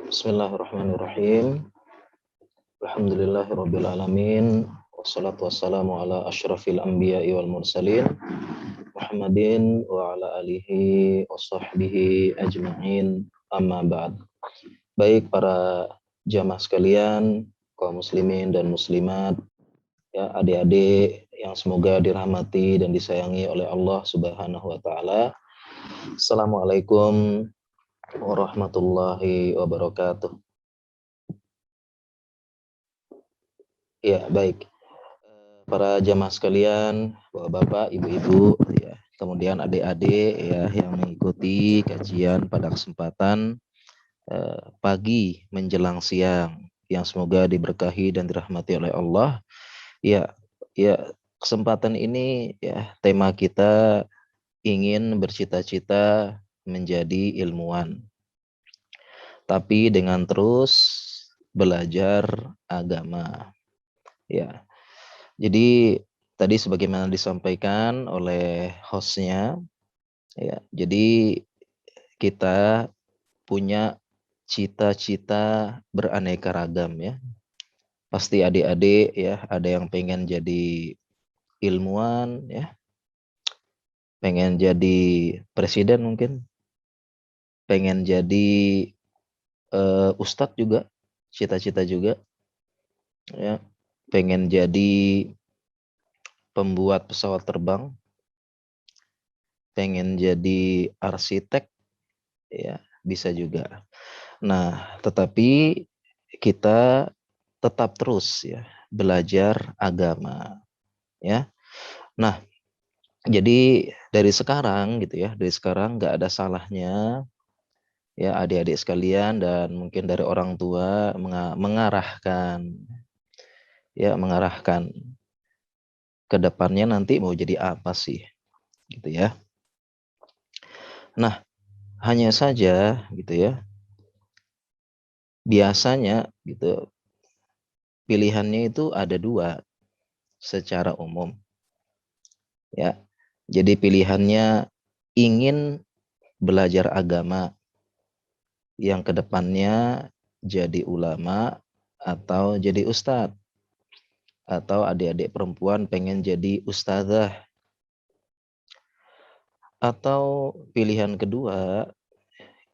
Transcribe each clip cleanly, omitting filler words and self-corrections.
Bismillahirrahmanirrahim. Alhamdulillahirabbil alamin. Wassalatu wassalamu ala asyrafil anbiya'i wal mursalin Muhammadin wa ala alihi wa sahbihi ajma'in. Amma ba'd. Baik para jamaah sekalian, kaum muslimin dan muslimat, ya adik-adik yang semoga dirahmati dan disayangi oleh Allah Subhanahu wa taala. Assalamualaikum warahmatullahi wabarakatuh. Ya, baik. Para jamaah sekalian, bapak-bapak, ibu-ibu, ya, kemudian adik-adik ya yang mengikuti kajian pada kesempatan pagi menjelang siang yang semoga diberkahi dan dirahmati oleh Allah. Ya, ya kesempatan ini ya tema kita ingin bercita-cita menjadi ilmuwan, tapi dengan terus belajar agama. Ya. Jadi tadi sebagaimana disampaikan oleh hostnya, ya, jadi kita punya cita-cita beraneka ragam ya. Pasti adik-adik ya, ada yang pengen jadi ilmuwan ya, pengen jadi presiden mungkin, pengen jadi ustadz juga, cita-cita juga ya, pengen jadi pembuat pesawat terbang, pengen jadi arsitek, ya bisa juga. Nah, tetapi kita tetap terus ya belajar agama ya. Nah, jadi dari sekarang gitu ya, dari sekarang nggak ada salahnya ya adik-adik sekalian dan mungkin dari orang tua mengarahkan ke depannya nanti mau jadi apa sih gitu ya. Nah, hanya saja gitu ya, biasanya gitu pilihannya itu ada dua secara umum ya. Jadi pilihannya ingin belajar agama yang kedepannya jadi ulama atau jadi ustadz, atau adik-adik perempuan pengen jadi ustazah, atau pilihan kedua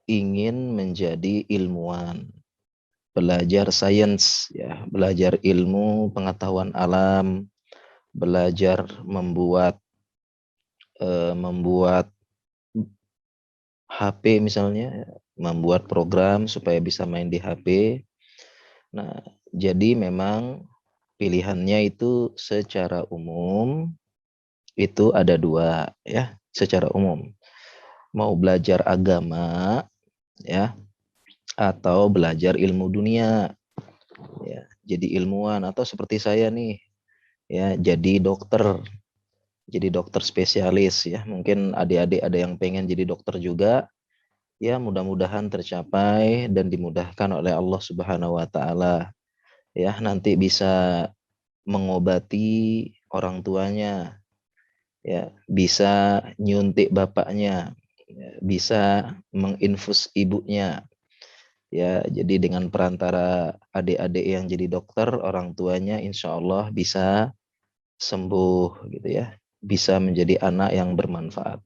ingin menjadi ilmuwan, belajar sains ya, belajar ilmu pengetahuan alam, belajar membuat HP misalnya, membuat program supaya bisa main di HP. Nah, jadi memang pilihannya itu secara umum itu ada dua ya, secara umum. Mau belajar agama ya, atau belajar ilmu dunia ya, jadi ilmuwan, atau seperti saya nih ya, jadi dokter spesialis ya. Mungkin adik-adik ada yang pengen jadi dokter juga ya, mudah-mudahan tercapai dan dimudahkan oleh Allah Subhanahu wa taala ya, nanti bisa mengobati orang tuanya ya, bisa nyuntik bapaknya ya, bisa menginfus ibunya ya. Jadi dengan perantara adik-adik yang jadi dokter, orang tuanya insya Allah bisa sembuh gitu ya, bisa menjadi anak yang bermanfaat.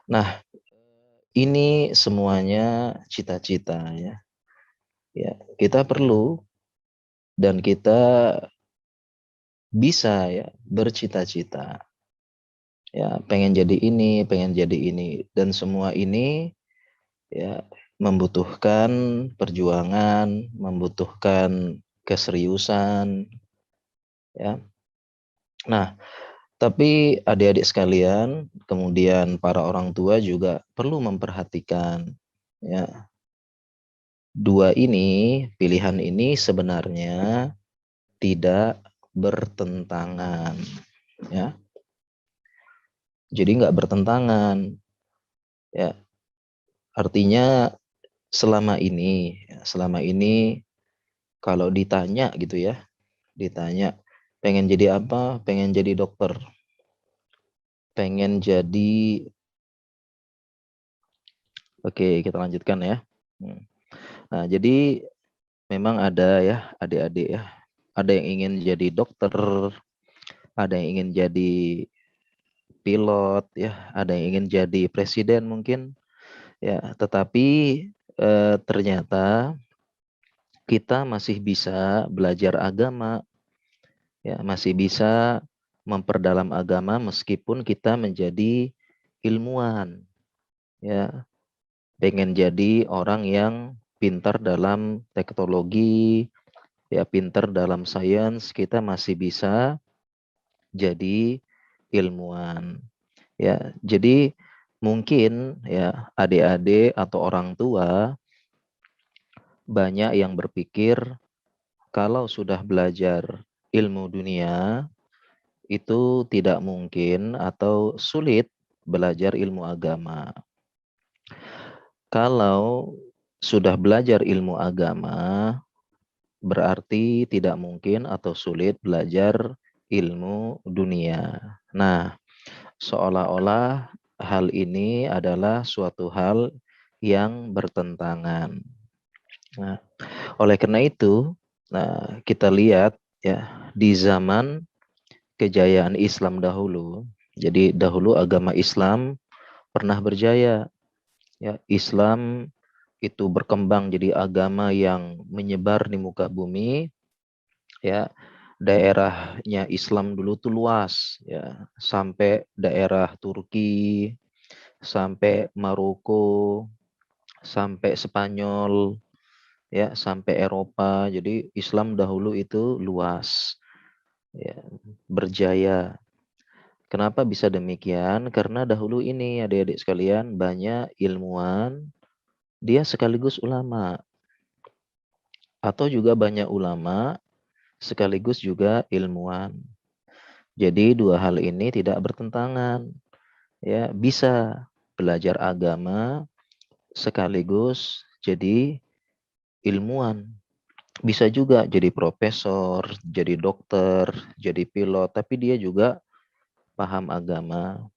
Nah, ini semuanya cita-cita ya. Ya, kita perlu dan kita bisa ya bercita-cita. Ya, pengen jadi ini, pengen jadi ini, dan semua ini ya membutuhkan perjuangan, membutuhkan keseriusan ya. Nah, tapi adik-adik sekalian, kemudian para orang tua juga perlu memperhatikan ya, dua ini, pilihan ini sebenarnya tidak bertentangan ya. Jadi nggak bertentangan ya. Artinya selama ini kalau ditanya gitu ya, ditanya pengen jadi apa? Pengen jadi dokter, pengen jadi, oke kita lanjutkan ya. Nah, jadi memang ada ya adik-adik ya, ada yang ingin jadi dokter, ada yang ingin jadi pilot ya, ada yang ingin jadi presiden mungkin ya, tetapi ternyata kita masih bisa belajar agama ya, masih bisa memperdalam agama meskipun kita menjadi ilmuwan ya, pengen jadi orang yang pintar dalam teknologi ya, pintar dalam sains, kita masih bisa jadi ilmuwan ya. Jadi mungkin ya adik-adik atau orang tua banyak yang berpikir kalau sudah belajar ilmu dunia itu tidak mungkin atau sulit belajar ilmu agama. Kalau sudah belajar ilmu agama berarti tidak mungkin atau sulit belajar ilmu dunia. Nah, seolah-olah hal ini adalah suatu hal yang bertentangan. Nah, oleh karena itu, nah kita lihat ya di zaman kejayaan Islam dahulu. Jadi dahulu agama Islam pernah berjaya. Ya, Islam itu berkembang jadi agama yang menyebar di muka bumi. Ya, daerahnya Islam dulu tuh luas. Ya, sampai daerah Turki, sampai Maroko, sampai Spanyol, ya, sampai Eropa. Jadi Islam dahulu itu luas, ya, berjaya. Kenapa bisa demikian? Karena dahulu ini adik-adik sekalian banyak ilmuwan, dia sekaligus ulama. Atau juga banyak ulama sekaligus juga ilmuwan. Jadi dua hal ini tidak bertentangan. Ya, bisa belajar agama sekaligus jadi ilmuwan. Bisa juga jadi profesor, jadi dokter, jadi pilot, tapi dia juga paham agama.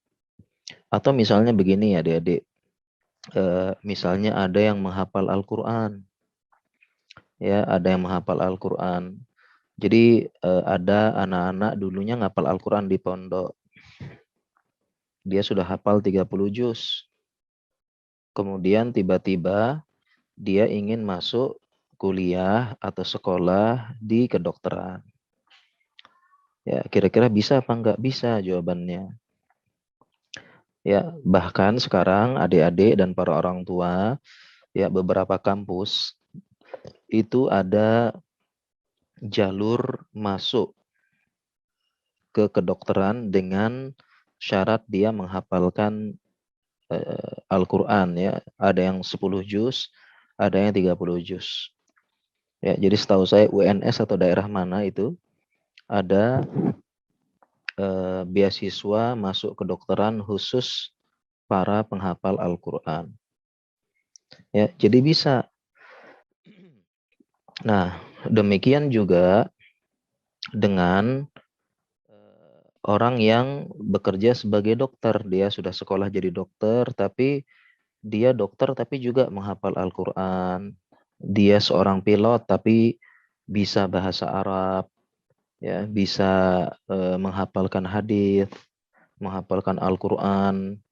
Atau misalnya begini ya adik-adik, misalnya ada yang menghafal Al-Quran, ya ada yang menghafal Al-Quran. Jadi ada anak-anak dulunya ngapal Al-Quran di pondok, dia sudah hafal 30 juz. Kemudian tiba-tiba dia ingin masuk kuliah atau sekolah di kedokteran. Ya, kira-kira bisa apa enggak? Bisa jawabannya. Ya, bahkan sekarang adik-adik dan para orang tua, ya beberapa kampus itu ada jalur masuk ke kedokteran dengan syarat dia menghafalkan Al-Quran ya. Ada yang 10 juz, ada yang 30 juz. Ya, jadi setahu saya UNS atau daerah mana itu ada beasiswa masuk kedokteran khusus para penghafal Al-Quran. Ya, jadi bisa. Nah, demikian juga dengan orang yang bekerja sebagai dokter. Dia sudah sekolah jadi dokter, tapi dia dokter tapi juga menghafal Al-Quran. Dia seorang pilot tapi bisa bahasa Arab, ya, bisa menghafalkan hadis, menghafalkan Al-Quran,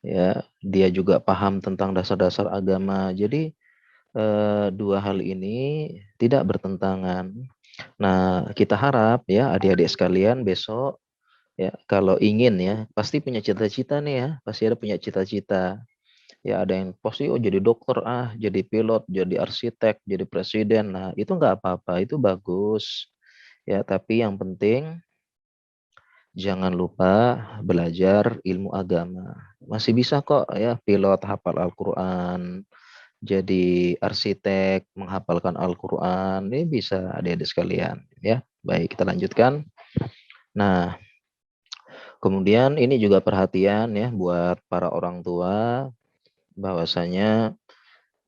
ya, dia juga paham tentang dasar-dasar agama. Jadi dua hal ini tidak bertentangan. Nah, kita harap ya adik-adik sekalian besok ya kalau ingin ya pasti punya cita-cita nih ya, pasti ada punya cita-cita. Ya ada yang pasti oh jadi dokter jadi pilot, jadi arsitek, jadi presiden. Nah, itu nggak apa-apa, itu bagus. Ya, tapi yang penting jangan lupa belajar ilmu agama. Masih bisa kok ya pilot hafal Al-Qur'an, jadi arsitek menghafalkan Al-Qur'an. Ini bisa adik-adik sekalian ya. Baik, kita lanjutkan. Nah, kemudian ini juga perhatian ya buat para orang tua bahwasanya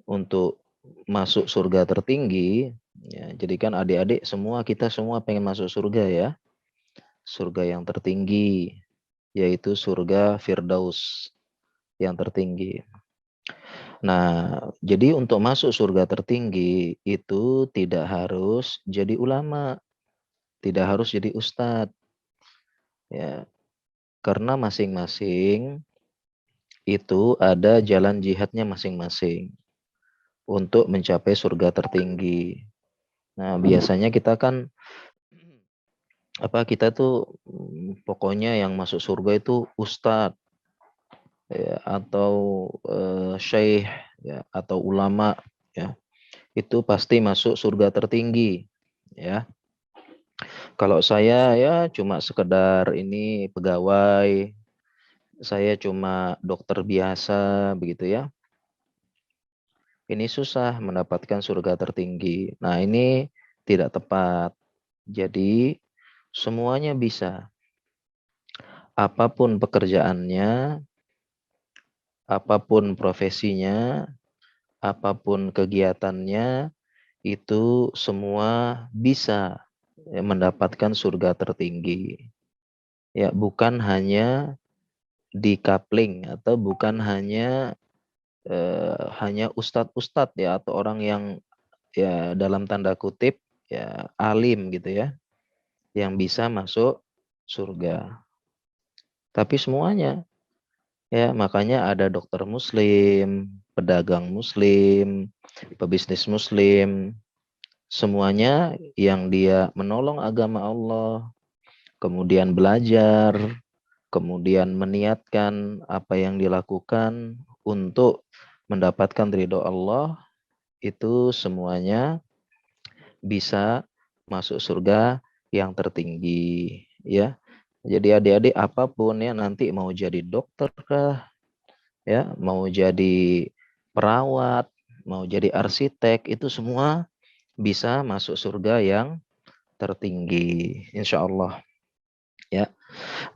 untuk masuk surga tertinggi ya, jadi kan adik-adik semua kita semua pengen masuk surga ya. Surga yang tertinggi yaitu surga Firdaus yang tertinggi. Nah, jadi untuk masuk surga tertinggi itu tidak harus jadi ulama, tidak harus jadi ustadz, ya. Karena masing-masing itu ada jalan jihadnya masing-masing untuk mencapai surga tertinggi. Nah, biasanya kita kan kita tuh pokoknya yang masuk surga itu ustadz, ya, atau syekh, ya, atau ulama, ya. Itu pasti masuk surga tertinggi, ya. Kalau saya ya cuma sekedar ini pegawai, saya cuma dokter biasa begitu ya. Ini susah mendapatkan surga tertinggi. Nah, ini tidak tepat. Jadi semuanya bisa. Apapun pekerjaannya, apapun profesinya, apapun kegiatannya, itu semua bisa mendapatkan surga tertinggi. Ya, bukan hanya di-coupling atau bukan hanya ustadz-ustadz ya atau orang yang ya dalam tanda kutip ya alim gitu ya yang bisa masuk surga. Tapi semuanya ya makanya ada dokter muslim, pedagang muslim, pebisnis muslim, semuanya yang dia menolong agama Allah, kemudian belajar, kemudian meniatkan apa yang dilakukan untuk mendapatkan ridho Allah, itu semuanya bisa masuk surga yang tertinggi, ya. Jadi adik-adik apapun ya nanti mau jadi dokter kah, ya, mau jadi perawat, mau jadi arsitek, itu semua bisa masuk surga yang tertinggi, insya Allah, ya.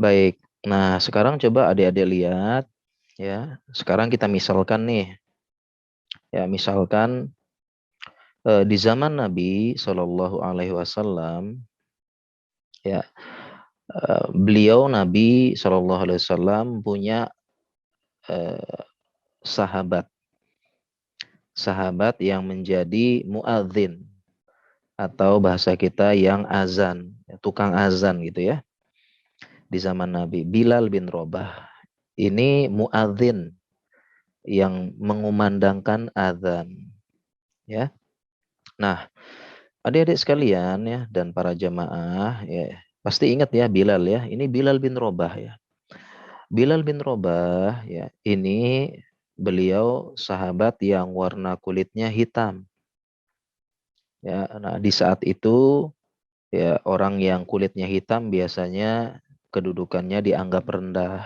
Baik. Nah, sekarang coba adik-adik lihat, ya. Sekarang kita misalkan nih, ya, misalkan di zaman Nabi Shallallahu Alaihi Wasallam, ya, beliau Nabi Shallallahu Alaihi Wasallam punya eh, sahabat, sahabat yang menjadi muadzin atau bahasa kita yang azan, tukang azan gitu ya. Di zaman Nabi, Bilal bin Robah. Ini muadzin yang mengumandangkan azan, ya. Nah, adik-adik sekalian ya dan para jamaah ya, pasti ingat ya Bilal ya. Ini Bilal bin Robah ya. Bilal bin Robah ya, ini beliau sahabat yang warna kulitnya hitam. Ya, nah di saat itu ya orang yang kulitnya hitam biasanya kedudukannya dianggap rendah.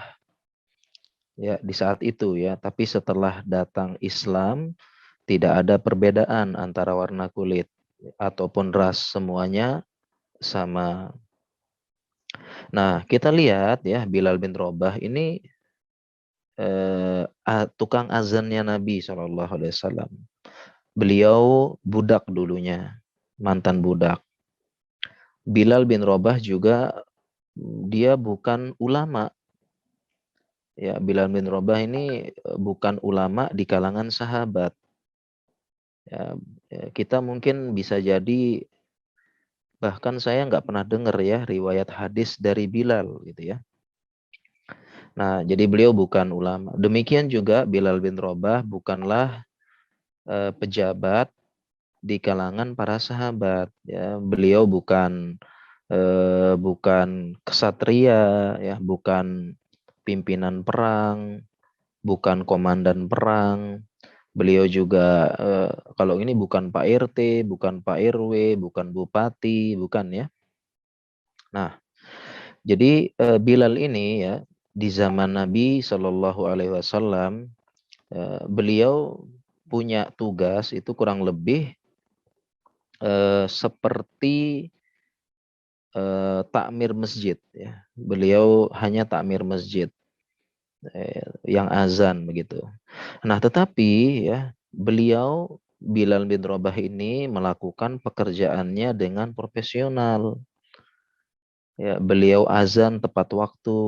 Ya, di saat itu ya, tapi setelah datang Islam tidak ada perbedaan antara warna kulit ataupun ras, semuanya sama. Nah, kita lihat ya Bilal bin Robah ini tukang azannya Nabi SAW. Beliau budak dulunya, mantan budak. Bilal bin Robah juga dia bukan ulama. Ya, Bilal bin Robah ini bukan ulama di kalangan sahabat. Ya, kita mungkin bisa jadi bahkan saya nggak pernah dengar ya riwayat hadis dari Bilal gitu ya. Nah, jadi beliau bukan ulama. Demikian juga Bilal bin Robah bukanlah pejabat di kalangan para sahabat ya. Beliau bukan kesatria ya, bukan pimpinan perang, bukan komandan perang. Beliau juga kalau ini bukan Pak RT, bukan Pak RW, bukan bupati, bukan ya. Nah, jadi Bilal ini ya di zaman Nabi Shallallahu Alaihi Wasallam beliau punya tugas itu kurang lebih seperti takmir masjid ya. Beliau hanya takmir masjid yang azan begitu. Nah, tetapi ya beliau Bilal bin Rabah ini melakukan pekerjaannya dengan profesional. Ya, beliau azan tepat waktu,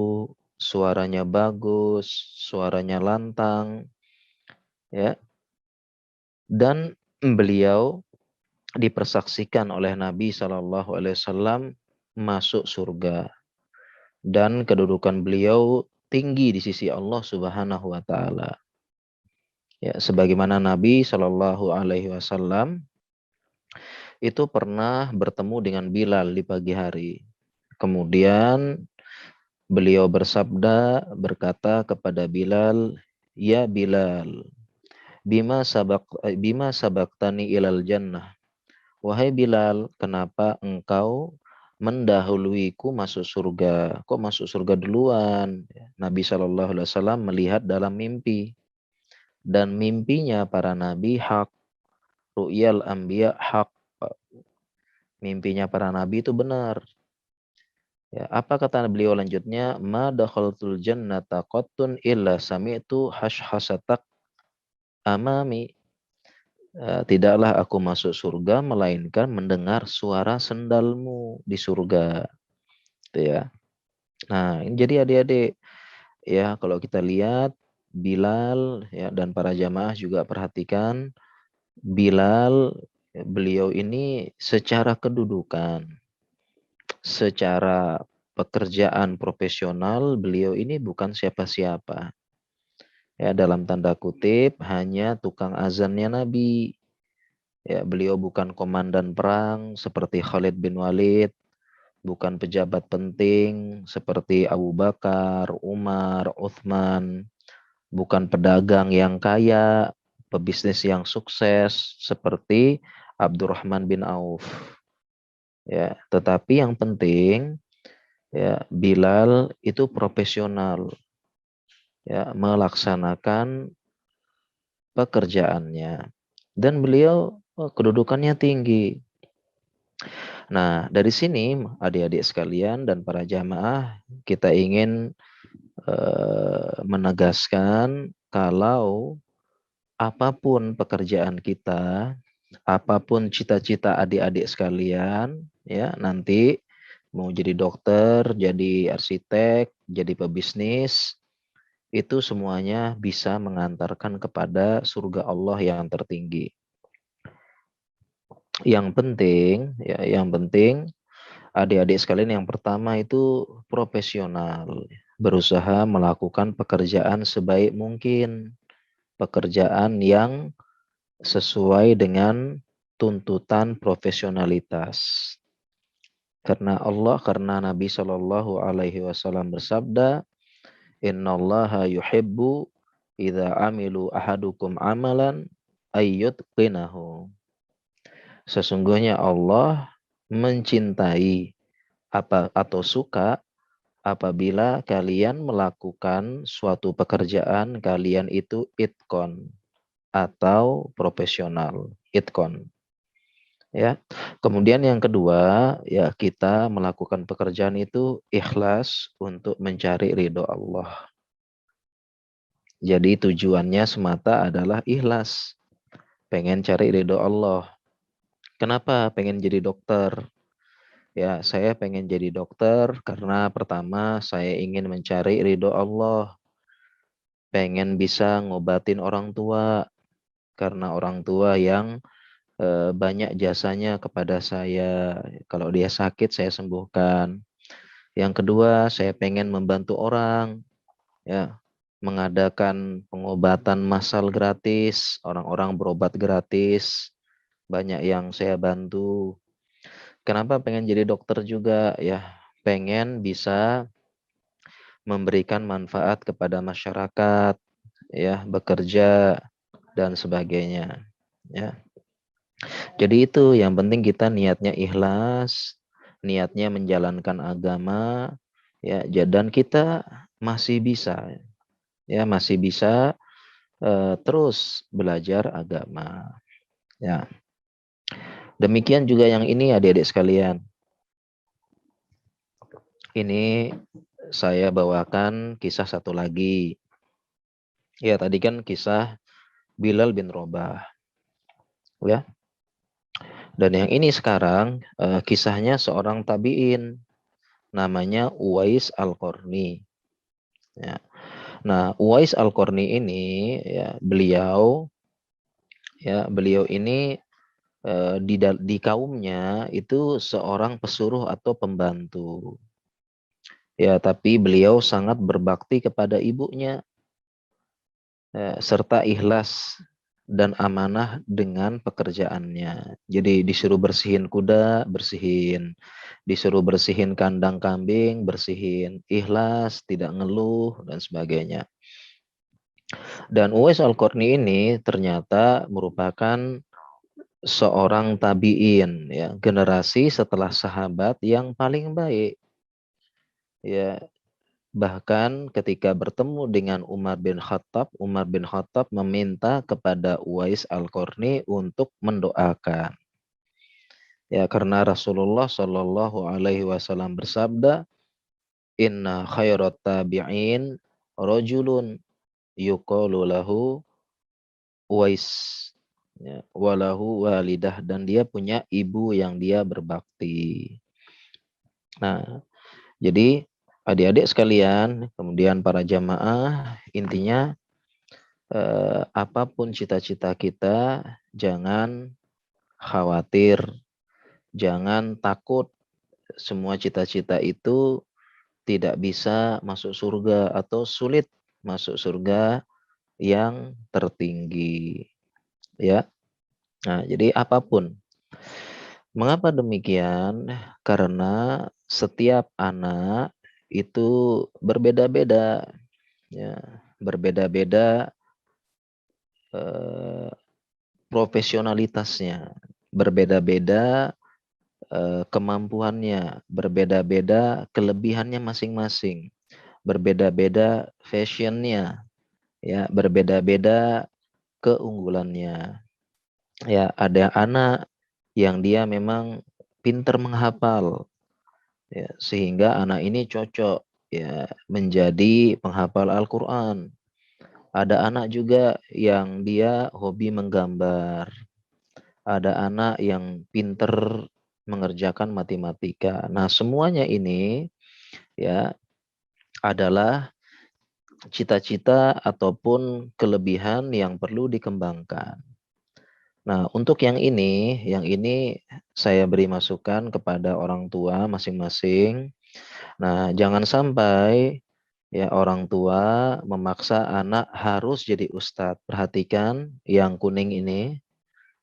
suaranya bagus, suaranya lantang, ya. dan beliau dipersaksikan oleh Nabi Shallallahu Alaihi Wasallam masuk surga, dan kedudukan beliau tinggi di sisi Allah Subhanahu Wa Taala. Ya, sebagaimana Nabi Shallallahu Alaihi Wasallam itu pernah bertemu dengan Bilal di pagi hari. Kemudian beliau bersabda, berkata kepada Bilal, "Ya Bilal, bima sabaktani ilal jannah." Wahai Bilal, kenapa engkau mendahuluiku masuk surga? Kok masuk surga duluan? Nabi Shallallahu Alaihi Wasallam melihat dalam mimpi, dan mimpinya para nabi hak, ru'yal anbiya hak. Mimpinya para nabi itu benar. Ya, apa kata beliau lanjutnya? Ma dakhaltul jannata qattun illa sami'tu hashhasatak amami. Tidaklah aku masuk surga melainkan mendengar suara sendalmu di surga. Gitu ya. Nah, ini jadi adik-adik ya, kalau kita lihat Bilal ya, dan para jamaah juga perhatikan Bilal, beliau ini secara kedudukan, secara pekerjaan profesional, beliau ini bukan siapa-siapa. Ya, dalam tanda kutip hanya tukang azannya Nabi. Ya, beliau bukan komandan perang seperti Khalid bin Walid, bukan pejabat penting seperti Abu Bakar, Umar, Uthman, bukan pedagang yang kaya, pebisnis yang sukses seperti Abdurrahman bin Auf. Ya, tetapi yang penting ya, Bilal itu profesional ya, melaksanakan pekerjaannya, dan beliau kedudukannya tinggi. Nah, dari sini adik-adik sekalian dan para jamaah, kita ingin menegaskan kalau apapun pekerjaan kita, apapun cita-cita adik-adik sekalian, ya nanti mau jadi dokter, jadi arsitek, jadi pebisnis, itu semuanya bisa mengantarkan kepada surga Allah yang tertinggi. Yang penting adik-adik sekalian, yang pertama itu profesional, berusaha melakukan pekerjaan sebaik mungkin, pekerjaan yang sesuai dengan tuntutan profesionalitas. Karena Nabi Shallallahu Alaihi Wasallam bersabda, Innallaha yuhibbu idza amilu ahadukum amalan ayyutqinahu. Sesungguhnya Allah mencintai atau suka apabila kalian melakukan suatu pekerjaan, kalian itu itqon atau profesional. Itqon. Ya. Kemudian yang kedua, ya kita melakukan pekerjaan itu ikhlas untuk mencari ridho Allah. Jadi tujuannya semata adalah ikhlas, pengen cari ridho Allah. Kenapa pengen jadi dokter? Ya, saya pengen jadi dokter karena pertama saya ingin mencari ridho Allah. Pengen bisa ngobatin orang tua, karena orang tua yang banyak jasanya kepada saya. Kalau dia sakit saya sembuhkan. Yang kedua, saya pengen membantu orang, ya, mengadakan pengobatan massal gratis, orang-orang berobat gratis, banyak yang saya bantu. Kenapa pengen jadi dokter juga? Ya, pengen bisa memberikan manfaat kepada masyarakat, ya, bekerja dan sebagainya. Ya. Jadi itu yang penting kita niatnya ikhlas, niatnya menjalankan agama, ya, dan kita masih bisa, ya, masih bisa terus belajar agama. Ya. Demikian juga yang ini adik-adik sekalian. Ini saya bawakan kisah satu lagi. Ya, tadi kan kisah Bilal bin Rabah. Ya. Dan yang ini sekarang kisahnya seorang tabi'in namanya Uwais Al-Qarni. Ya. Nah, Uwais Al-Qarni ini ya, beliau Ya, beliau ini di kaumnya itu seorang pesuruh atau pembantu. Ya, tapi beliau sangat berbakti kepada ibunya, serta ikhlas dan amanah dengan pekerjaannya. Jadi disuruh bersihin kuda, bersihin. Disuruh bersihin kandang kambing, bersihin. Ikhlas, tidak ngeluh, dan sebagainya. Dan Uwais Al-Qarni ini ternyata merupakan seorang tabi'in, ya, generasi setelah sahabat yang paling baik. Ya, bahkan ketika bertemu dengan Umar bin Khattab meminta kepada Uwais Al-Qarni untuk mendoakan. Ya, karena Rasulullah Shallallahu Alaihi Wasallam bersabda, Inna khairat tabi'in rojulun yuqalu lahu Uwais, ya, walahu walidah, dan dia punya ibu yang dia berbakti. Nah, jadi adik-adik sekalian, kemudian para jamaah, intinya apapun cita-cita kita, jangan khawatir, jangan takut. Semua cita-cita itu tidak bisa masuk surga atau sulit masuk surga yang tertinggi. Ya, nah jadi apapun. Mengapa demikian? Karena setiap anak itu berbeda-beda, ya, berbeda-beda eh, profesionalitasnya, berbeda-beda kemampuannya, berbeda-beda kelebihannya masing-masing, berbeda-beda fashionnya, ya, berbeda-beda keunggulannya. Ya, ada anak yang dia memang pinter menghafal, ya, sehingga anak ini cocok, ya, menjadi penghafal Al-Quran. Ada anak juga yang dia hobi menggambar. Ada anak yang pinter mengerjakan matematika. Nah, semuanya ini, ya, adalah cita-cita ataupun kelebihan yang perlu dikembangkan. Nah, untuk yang ini saya beri masukan kepada orang tua masing-masing. Nah, jangan sampai, ya, orang tua memaksa anak harus jadi ustadz. Perhatikan yang kuning ini,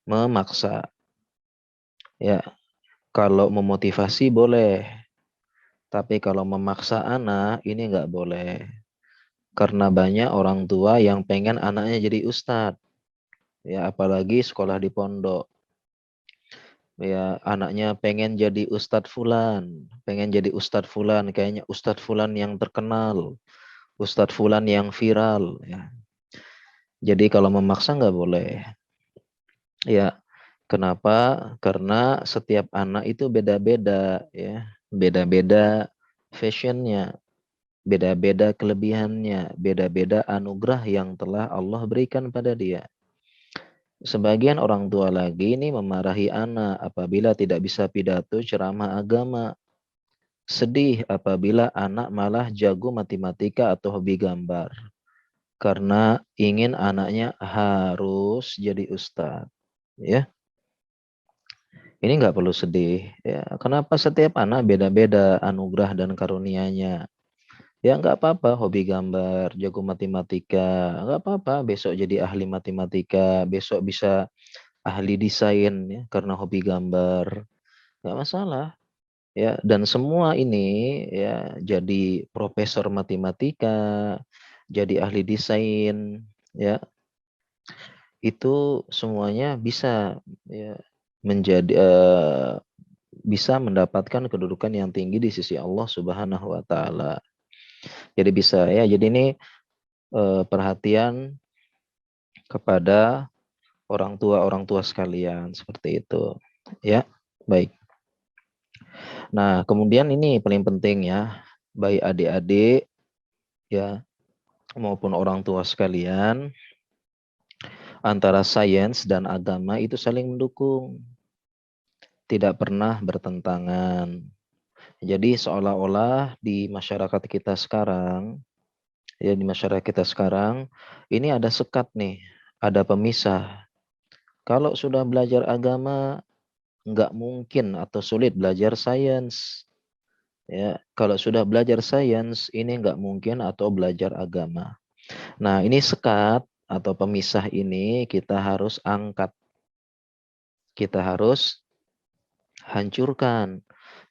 memaksa. Ya, kalau memotivasi boleh, tapi kalau memaksa anak ini nggak boleh. Karena banyak orang tua yang pengen anaknya jadi ustadz. Ya, apalagi sekolah di pondok. Ya, anaknya pengen jadi Ustadz Fulan, pengen jadi Ustadz Fulan, kayaknya Ustadz Fulan yang terkenal, Ustadz Fulan yang viral, ya. Jadi kalau memaksa nggak boleh. Ya, kenapa? Karena setiap anak itu beda-beda, ya, beda-beda fashionnya, beda-beda kelebihannya, beda-beda anugerah yang telah Allah berikan pada dia. Sebagian orang tua lagi ini memarahi anak apabila tidak bisa pidato ceramah agama. Sedih apabila anak malah jago matematika atau hobi gambar. Karena ingin anaknya harus jadi ustadz. Ya, ini nggak perlu sedih. Ya, kenapa setiap anak beda-beda anugerah dan karunia-nya? Ya nggak apa-apa hobi gambar, jago matematika, nggak apa-apa besok jadi ahli matematika, besok bisa ahli desain, ya, karena hobi gambar, nggak masalah. Ya, dan semua ini, ya, jadi profesor matematika, jadi ahli desain, ya, itu semuanya bisa, ya, menjadi bisa mendapatkan kedudukan yang tinggi di sisi Allah Subhanahu wa taala. Jadi bisa, ya. Jadi ini perhatian kepada orang tua sekalian seperti itu. Ya, baik. Nah, kemudian ini paling penting, ya, baik adik-adik, ya, maupun orang tua sekalian, antara sains dan agama itu saling mendukung, tidak pernah bertentangan. Jadi seolah-olah di masyarakat kita sekarang, ya, di masyarakat kita sekarang, ini ada sekat nih, ada pemisah Kalau sudah belajar agama, nggak mungkin atau sulit belajar sains. Ya, kalau sudah belajar sains, ini nggak mungkin atau belajar agama. Nah, ini sekat atau pemisah ini kita harus angkat. Kita harus hancurkan.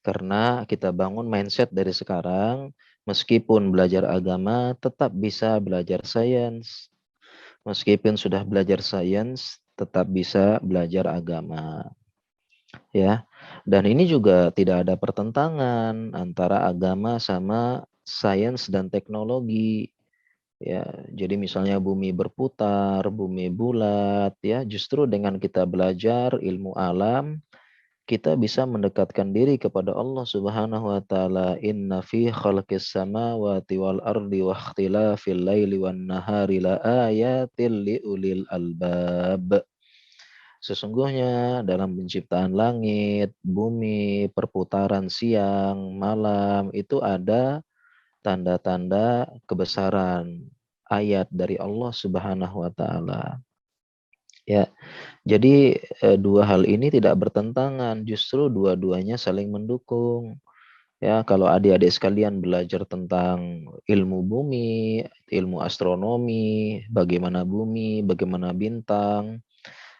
Karena kita bangun mindset dari sekarang, meskipun belajar agama, tetap bisa belajar sains. Meskipun sudah belajar sains, tetap bisa belajar agama. Ya, dan ini juga tidak ada pertentangan antara agama sama sains dan teknologi. Ya, jadi misalnya bumi berputar, bumi bulat, ya, justru dengan kita belajar ilmu alam, kita bisa mendekatkan diri kepada Allah Subhanahu wa taala. Inna fi khalqis samawati wal ardi wa ikhtilafil laili wan nahari la ayatil liulil albab. Sesungguhnya dalam penciptaan langit, bumi, perputaran siang, malam itu ada tanda-tanda kebesaran ayat dari Allah Subhanahu wa taala. Ya, jadi dua hal ini tidak bertentangan, justru dua-duanya saling mendukung. Ya, kalau adik-adik sekalian belajar tentang ilmu bumi, ilmu astronomi, bagaimana bumi, bagaimana bintang,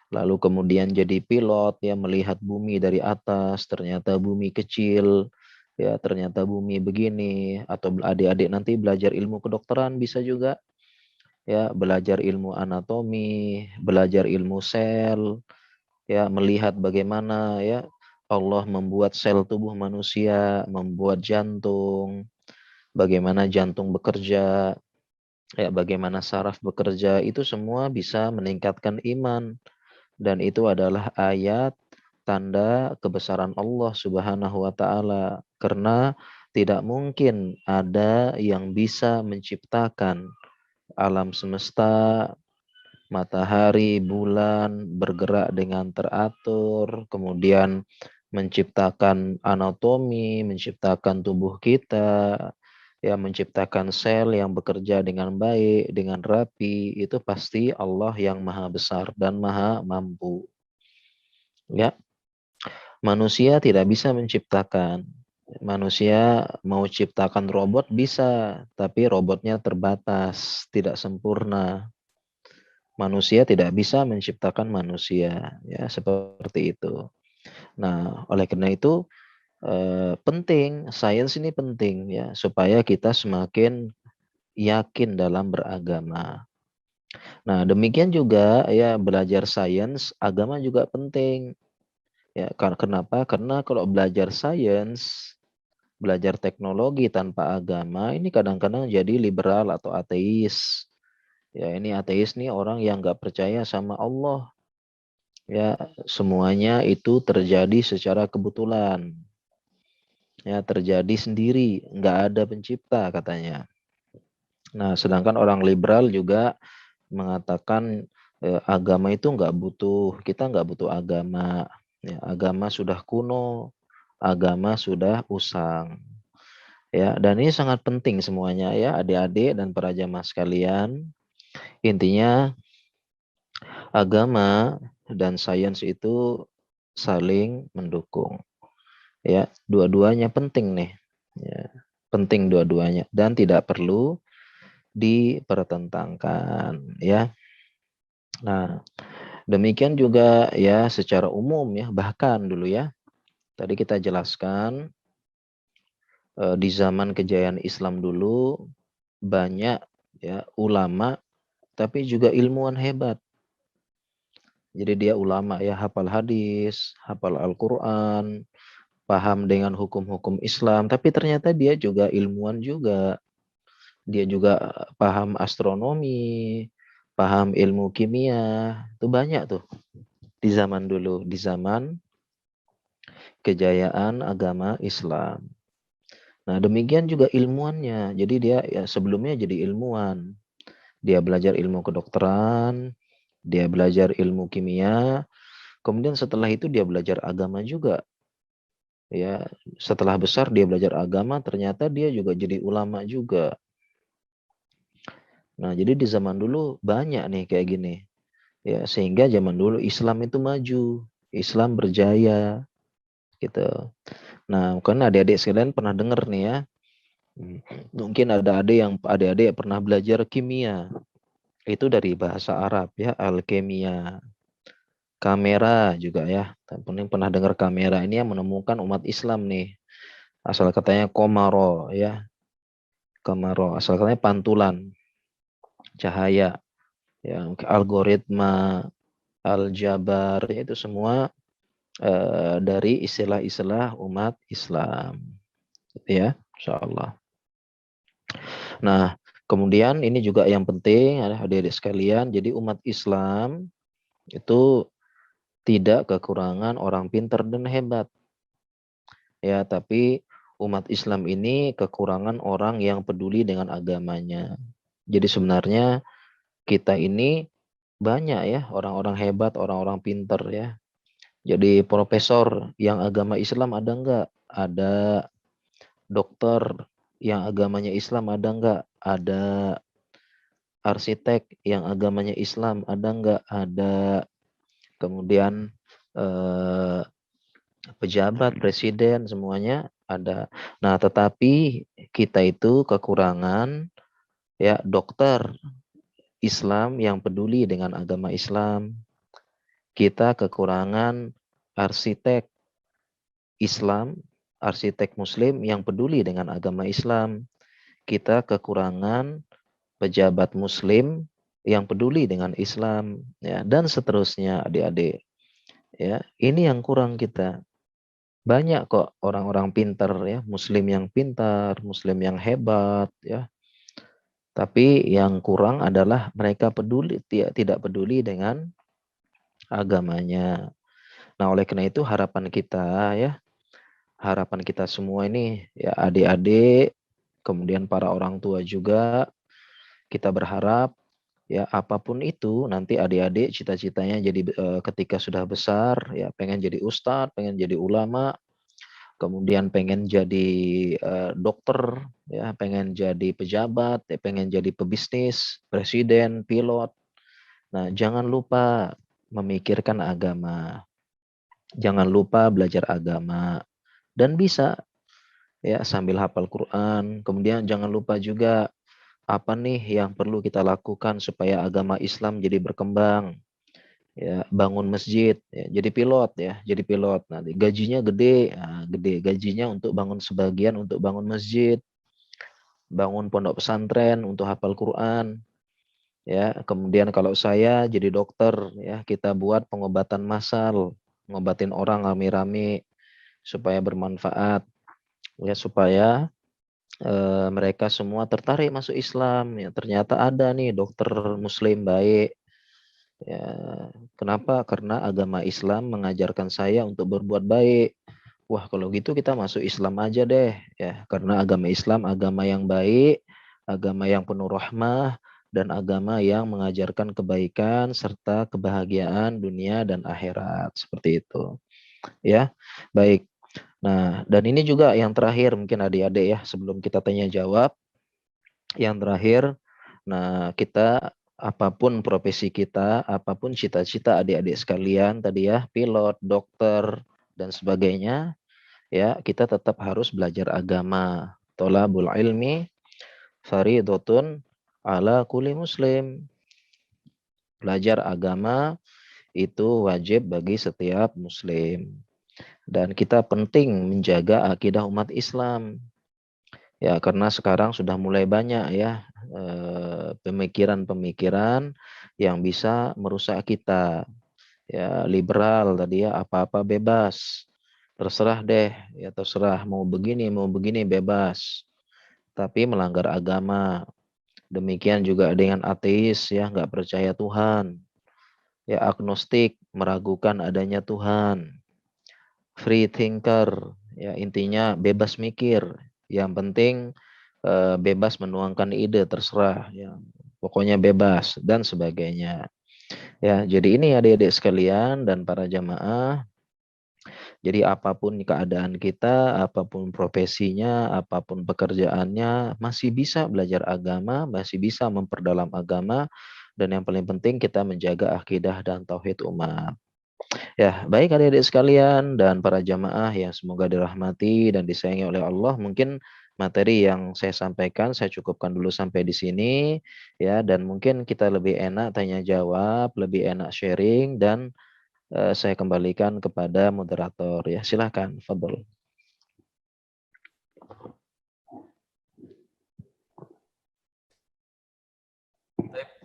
lalu kemudian jadi pilot ya melihat bumi dari atas, ternyata bumi kecil, ya ternyata bumi begini, atau adik-adik nanti belajar ilmu kedokteran bisa juga ya belajar ilmu anatomi, belajar ilmu sel, ya melihat bagaimana ya Allah membuat sel tubuh manusia, membuat jantung, bagaimana jantung bekerja, ya bagaimana saraf bekerja, itu semua bisa meningkatkan iman dan itu adalah ayat tanda kebesaran Allah Subhanahu wa taala karena tidak mungkin ada yang bisa menciptakan alam semesta, matahari, bulan bergerak dengan teratur, kemudian menciptakan anatomi, menciptakan tubuh kita, ya menciptakan sel yang bekerja dengan baik, dengan rapi, itu pasti Allah yang maha besar dan maha mampu. Ya, manusia tidak bisa menciptakan. Manusia mau ciptakan robot bisa, tapi robotnya terbatas, tidak sempurna. Manusia tidak bisa menciptakan manusia, ya seperti itu. Nah, oleh karena itu penting, sains ini penting ya supaya kita semakin yakin dalam beragama. Nah, demikian juga ya belajar sains, agama juga penting. Ya, kenapa? Karena kalau belajar sains, belajar teknologi tanpa agama, ini kadang-kadang jadi liberal atau ateis. Ya, ini ateis nih orang yang nggak percaya sama Allah. Ya, semuanya itu terjadi secara kebetulan. Ya, terjadi sendiri, nggak ada pencipta katanya. Nah, sedangkan orang liberal juga mengatakan agama itu nggak butuh, kita nggak butuh agama. Ya, agama sudah kuno, agama sudah usang. Ya, dan ini sangat penting semuanya ya, adik-adik dan para jamaah sekalian. Intinya agama dan sains itu saling mendukung. Ya, dua-duanya penting nih. Ya, penting dua-duanya dan tidak perlu dipertentangkan ya. Nah, demikian juga ya secara umum ya, bahkan dulu ya. Tadi kita jelaskan di zaman kejayaan Islam dulu banyak ya ulama tapi juga ilmuwan hebat. Jadi dia ulama ya, hafal hadis, hafal Al-Qur'an, paham dengan hukum-hukum Islam, tapi ternyata dia juga ilmuwan juga. Dia juga paham astronomi, paham ilmu kimia, itu banyak tuh di zaman dulu, di zaman kejayaan agama Islam. Nah, demikian juga ilmuannya. Jadi dia ya sebelumnya jadi ilmuwan. Dia belajar ilmu kedokteran, dia belajar ilmu kimia, kemudian setelah itu dia belajar agama juga. Ya, setelah besar dia belajar agama, ternyata dia juga jadi ulama juga. Nah, jadi di zaman dulu banyak nih kayak gini. Ya, sehingga zaman dulu Islam itu maju, Islam berjaya gitu. Nah, kan adik-adik sekalian pernah dengar nih ya. Mungkin ada adik-adik pernah belajar kimia. Itu dari bahasa Arab ya, alkemia. Kamera juga ya. Yang pernah dengar kamera ini yang menemukan umat Islam nih. Asal katanya komaro ya. Komaro asal katanya pantulan cahaya ya, algoritma, aljabar ya, itu semua dari istilah-istilah umat Islam ya, insyaallah. Nah, kemudian ini juga yang penting adik-adik sekalian, jadi umat Islam itu tidak kekurangan orang pintar dan hebat ya, tapi umat Islam ini kekurangan orang yang peduli dengan agamanya. Jadi sebenarnya kita ini banyak ya orang-orang hebat, orang-orang pintar ya. Jadi profesor yang agama Islam ada enggak? Ada. Dokter yang agamanya Islam ada enggak? Ada. Arsitek yang agamanya Islam ada enggak? Ada. Kemudian eh, pejabat, presiden, semuanya ada. Nah, tetapi kita itu kekurangan ya dokter Islam yang peduli dengan agama Islam. Kita kekurangan arsitek Islam, arsitek Muslim yang peduli dengan agama Islam. Kita kekurangan pejabat Muslim yang peduli dengan Islam, ya, dan seterusnya, adik-adik. Ya, ini yang kurang kita. Banyak kok orang-orang pintar ya, Muslim yang pintar, Muslim yang hebat, ya. Tapi yang kurang adalah mereka tidak peduli dengan agamanya. Nah, oleh karena itu harapan kita ya, harapan kita semua ini ya adik-adik, kemudian para orang tua juga, kita berharap ya apapun itu nanti adik-adik cita-citanya jadi ketika sudah besar ya pengen jadi ustadz, pengen jadi ulama, kemudian pengen jadi dokter ya, pengen jadi pejabat, ya, pengen jadi pebisnis, presiden, pilot. Nah, jangan lupa memikirkan agama. Jangan lupa belajar agama dan bisa ya sambil hafal Quran. Kemudian jangan lupa juga apa nih yang perlu kita lakukan supaya agama Islam jadi berkembang. Ya, bangun masjid, ya, jadi pilot ya, jadi pilot. Nanti gajinya gede, nah, gede gajinya untuk bangun sebagian untuk bangun masjid, bangun pondok pesantren untuk hafal Quran. Ya, kemudian kalau saya jadi dokter ya, kita buat pengobatan massal, ngobatin orang rame-rame supaya bermanfaat ya, supaya mereka semua tertarik masuk Islam ya, ternyata ada nih dokter muslim baik ya. Kenapa? Karena agama Islam mengajarkan saya untuk berbuat baik. Wah, kalau gitu kita masuk Islam aja deh ya, karena agama Islam agama yang baik, agama yang penuh rahmah, dan agama yang mengajarkan kebaikan serta kebahagiaan dunia dan akhirat, seperti itu ya. Baik. Nah, dan ini juga yang terakhir mungkin adik-adik ya, sebelum kita tanya jawab, yang terakhir, nah kita apapun profesi kita, apapun cita-cita adik-adik sekalian tadi ya, pilot, dokter, dan sebagainya, ya kita tetap harus belajar agama. Tolabul ilmi faridotun ala kulli muslim. Belajar agama itu wajib bagi setiap muslim. Dan kita penting menjaga akidah umat Islam. Ya, karena sekarang sudah mulai banyak ya pemikiran-pemikiran yang bisa merusak kita. Ya, liberal tadi ya, apa-apa bebas. Terserah deh, ya terserah mau begini bebas. Tapi melanggar agama. Demikian juga dengan ateis ya, nggak percaya Tuhan. Ya, agnostik, meragukan adanya Tuhan. Free thinker, ya intinya bebas mikir. Yang penting bebas menuangkan ide, terserah ya. Pokoknya bebas dan sebagainya. Ya, jadi ini adik-adik sekalian dan para jamaah. Jadi apapun keadaan kita, apapun profesinya, apapun pekerjaannya, masih bisa belajar agama, masih bisa memperdalam agama, dan yang paling penting kita menjaga akidah dan tauhid umat. Ya, baik adik-adik sekalian dan para jamaah yang semoga dirahmati dan disayangi oleh Allah, mungkin materi yang saya sampaikan saya cukupkan dulu sampai di sini ya, dan mungkin kita lebih enak tanya jawab, lebih enak sharing, dan saya kembalikan kepada moderator ya. Silakan, fadhol.